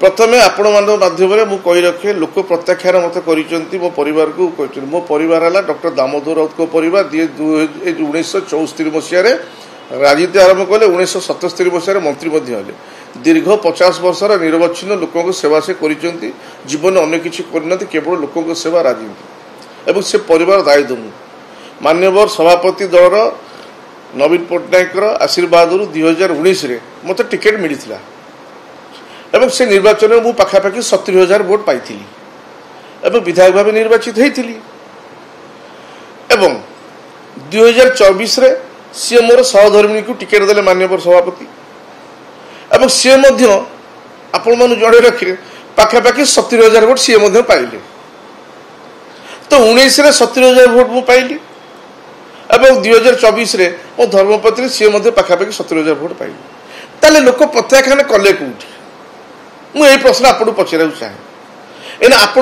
प्रथमे आपण माध्यम मु कही रखे लोक प्रत्याख्यान मत कर मो परिवार को मो परिवार है डॉक्टर दामोदर राउत को परिवार 1974 मसीह राजनीति आरंभ कले 1977 मसीह मंत्री दीर्घ 50 वर्षर निरवच्छिन्न लोकों सेवा से कर जीवन अनेक किसी करना केवल लोकों सेवा राजनीति एवं से परिवार दायित्व मान्यवर सभापति दलर नवीन पट्टनायक आशीर्वाद 2019 मत टिकेट मिलता एवं से निर्वाचन में पाखापाखि 70,000 वोट पाई एवं विधायक भाव निर्वाचित होती एवं 2024 रे सी मोर सहधर्मिणी को टिकेट देले मान्यवर सभापति एवं सी आपण मान जड़े रखे पाखापाखि 70,000 वोट सी पाइले तो 19 रे 70,000 वोट मु पाइली एवं 2024 रे मो धर्मपत्नी सी पाखापाखि 70,000 वोट पाइली ताले लोक प्रत्याख्यान कले कौटी मुझे प्रश्न आपको पचार चाहे एना आपण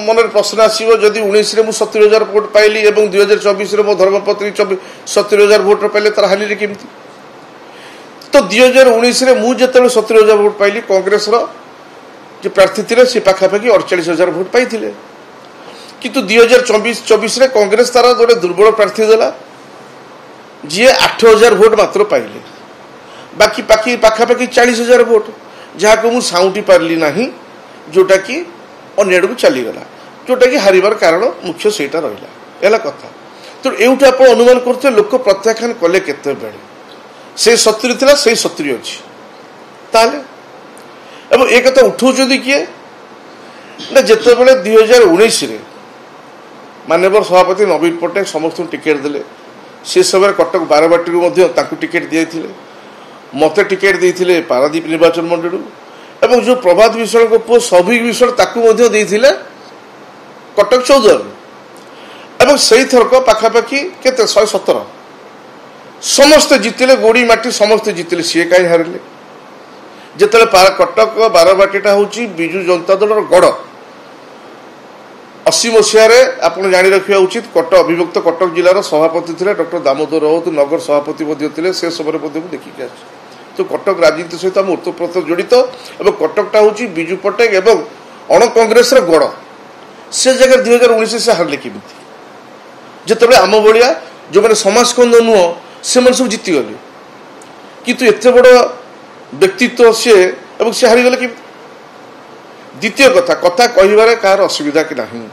मन प्रश्न आसो जदि 19 रे 70,000 वोट पाइली एवं 2024 रे मो धर्मपत्नी 70,000 वोट पाइले तार हाली केमती तो 2019 रे मुझे 70,000 वोट पाइली कांग्रेस जो प्रार्थी थे सी पाखापाखि 48,000 वोट पाई किंतु 2024 रे कांग्रेस तार गोटे दुर्बल प्रार्थी देला जी 8,000 वोट मात्र पाइले बाकी पाखापाखि 40,000 वोट जहाँ को मुझे साउंटी पार्ली ना जोटा कि अन्य को चलीगला जोटा कि हारिबार कारण मुख्य सेटा रहा है कथा तो एवं आप अनुमान करते लोक प्रत्याख्यान कले केते बेले से 70 थिला से 70 अच्छी ताले एवं एक कथा उठाउछथि किए ना जेते बेले 2019 रे माननीय सभापति नवीन पट्टनायक समस्त टिकेट देले से समय कटक बारबाटी टिकेट दिए मत टिकेट देते पारादीप निर्वाचन मंडल एवं जो प्रभात विश्वाल को पुओ सौभिक विश्वाल देते कटक 14 एवं से थरक पाखापाखि केते 117 समस्ते जीतिले गोड़ी माटी समस्ते जीतिले सी कहीं हारिले जिते कटक बारबाटीटा हूँ विजु जनता दल गड़ 80 मसीह आप जाणी रखा उचित कटक अविभक्त कटक जिलार सभापति थे डॉक्टर दामोदर राउत नगर सभापति से समय देखिए तो कटक राजनीति सहित आम ओतप्रोत जड़ित एवं कटकटा हूँ विजु पट्टनायक एवं अण कांग्रेस गड़ से जगह 2019 से हारिले केमिति जिते आम भाया जो मैंने समाजकंद नुह से सब जीतीगले किंतु एत बड़ व्यक्तित्व सी एवं सी हारीगले केमिति द्वितीय कथा कथा कहिबारे कार असुविधा कि नहीं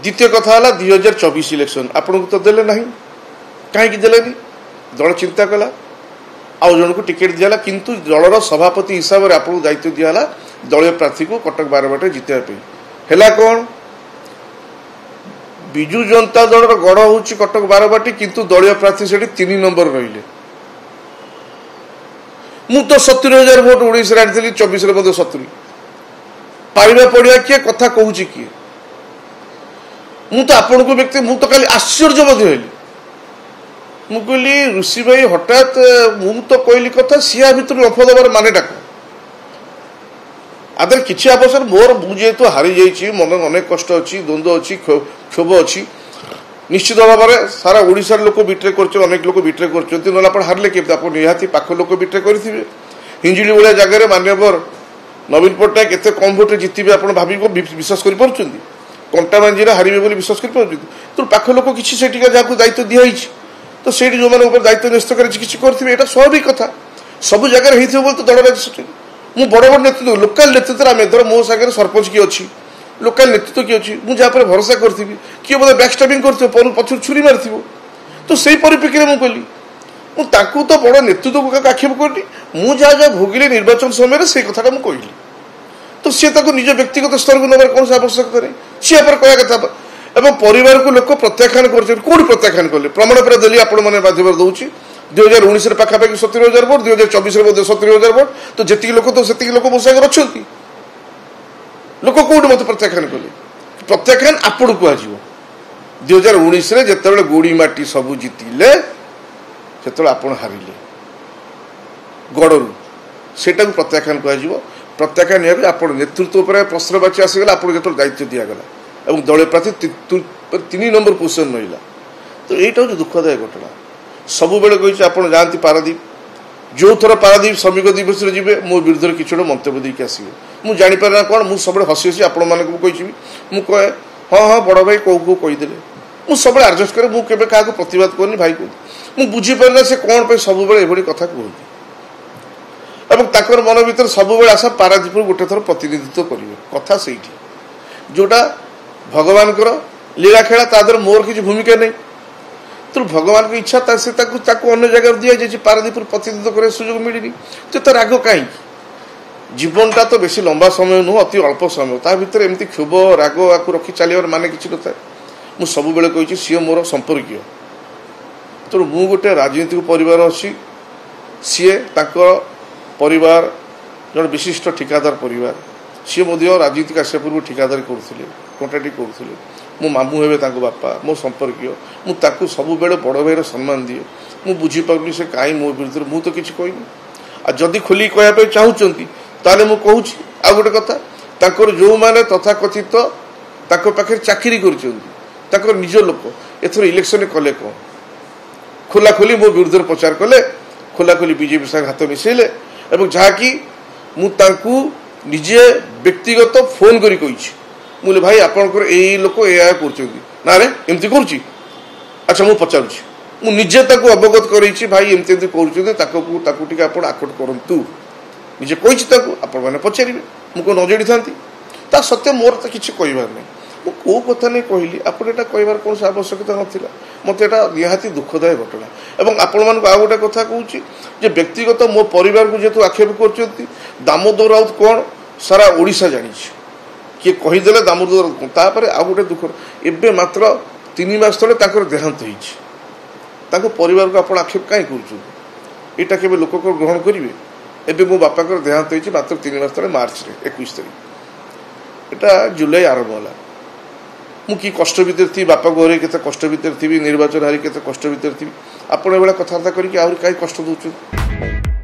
द्वितीय कथा है 2024 इलेक्शन आपन को तो देले नहीं कहीं देलेनी दल चिंता कला आउ जन को टिकेट दियाला किंतु दलर सभापति हिसाब से आपको दायित्व दियाला दलीय प्रार्थी को कटक बारबाटी जितने है कौन विजु जनता दल गढ़ हूँ कटक बारबाटी किंतु दलीय प्रार्थी से 3 नंबर रहिले मु तो 70,000 वोट 19 रे आनी 24 रे 70 पाइबा पड़िया किए कथा कहूँ किए मु तो आपण को व्यक्ति मु तो खाली आश्चर्य हली मु कहली ऋषि भाई हठात मु तो कहली कथा सिया भितर लफ दबार मानेटा कौन आदर किसी अवसर मोर मुझे हारी जाइए मन अनेक कष्ट अच्छी द्वंद्व अच्छी क्षोभ अच्छी निश्चित भाव में सारा ओडिशार लोक बिट्रे कर अनेक लोक बिट्रे कर हारे के निहाती पाख लोक बिट्रे करेंगे हिंजिली भाया जगह मान्यवर नवीन पट्टनायक एत कम भोटे जीतबे आप भावी विश्वास कर कंटा मांझी हारे बोली विश्वास कर तो पाख लोक किसी से जहाँ दायित्व दिखाई तो से जो मैंने दायित्व न्यस्त कर स्वाभाविक कथा सब जगह हो तो दल राज्य मु बड़ बड़ नेतृत्व लोकाल नेतृत्व आम धर मो सागर सरपंच किए अच्छी लोकाल नेतृत्व किए अच्छी मुझे जहाँ भरोसा करी किए बोले बैकस्टैबिंग कर पछर छुरी मारि तो से परिप्रेक्षी में कहली मुझे तो बड़ नेतृत्व को आक्षेप करनी मुझे जहाँ जहाँ भोगिले निर्वाचन समय से कथा मुझे कहली तो सी निज व्यक्तिगत स्तर को नबार कौन आवश्यकता नहीं सी कह कथा एवं परिवार को लोक प्रत्याख्यान कर प्रत्याख्यान कले प्रमाण पर देली आपण मैंने बाध्यवर दूसरी 2019 पाखापाखि 70,000 वोट 2024 70,000 वोट तो जी लोक तो से लोक मो सागर अच्छा लोक कौट मत प्रत्याख्यान कले प्रत्याख्यान आपण कह 2019 जिते गोड़ी माटी सब जीतिले से आप हारिले गड़ू से प्रत्याख्यान कह प्रत्याख्यान आप नेतृत्व पर प्रश्नवाची आसीगला आपको जो दायित्व दिगला और दलीय प्रार्थी 3 नंबर पोजिशन रहा तो यहाँ हूँ दुखदायक घटना सब बेले कही आप जाती पारादीप जो थर पारादीप श्रमिक दिवस रे जिबे मो विरुद्ध किसी गोटे मंतव्य देके आसवे मुझे जापर ना कौन मुझे सब हसी हसी आपण मानक मुझे कहे हाँ हाँ बड़ भाई कौ कौ कहीदे मुझे सब आडजस्ट करे मुझे क्या प्रतिवाद करनी भाई को मुझे बुझीपारे ना से कौन पे सब ये कथा कहते मन भर सब आशा पारादीप गोटे थर प्रतिनिधित्व करेंगे कथा से जोटा भगवान लीला खेला तादर मोर किसी भूमिका नहीं तो भगवान की इच्छा से अन्य जगह दि जाए पारादीप प्रतिनिधित्व कर सुजोग मिलनी तो तो राग कहीं जीवनटा तो बेसी लंबा समय नुह अति अल्प समय ता भीतर एमती क्षोभ राग आपको रखी चलियार माने किसी न था मुझे सब कही सी मोर संपर्कीय तो मु गोटे राजनीतिक परिवार अच्छी सी परिवार जन विशिष्ट ठिकादार परिवार सी राजनीतिक आसा पूर्व ठिकादारी करुले कंट्राक्ट करुले मो मामू हे बापा मो संपर्कीय मुझे सब बड़े बड़ भाईर सम्मान दिए मुझे बुझीपारूनी से कहीं मो विरुद्ध मुझे तो किसी कहनी आ जदि खोलिक कहवाई चाहूँगी ताले मु कहूँ आ गोटे कथा जो मैंने तथाकथित पाखे चाकरी कर निज लोक एथर इलेक्शन कले कौन खोलाखोली मो विरुद्ध प्रचार कले खोलाखोली बीजेपी साथ हाथ मिसेले जहाँकि निजे व्यक्तिगत फोन करी मुझे भाई आपंकर यही लोक या ना रे एमती करुच्ची अच्छा मुझे पचारुची मुझे अवगत कर भाई एमती एमती कर आकट करूँ निजे कही आपण मैंने पचारे मुझे न जोड़ी था सत्य मोर तो किसी कहबार नहीं मो कथा नहीं कहली आप कहबार कौन आवश्यकता नाला मत यहाँ निहाती दुखदायक घटना और आपण मान आ गोटे कथा कहूँ व्यक्तिगत मो परिवार को जेहेतु आक्षेप कर दामोदर राउत कौन सारा ओडिशा जानी किए कहीदे दामोदर राउत कौन तापर आ गोटे दुख एवं मात्र 3 मास तले देहांत हो परिवार को आप आक्षेप कहीं करा के लोक ग्रहण करेंगे एवं मो बापा देहांत हो मात्र 3 मास तले मार्च 21 तारीख एटा जुलाई आरंभ है मुझे कष्ट भितर थी बापा घरे केते कष्ट भितर थी निर्वाचन हारी केते कष्ट भितर थी आपण एभला कथबार्ता करके कष्ट दौर।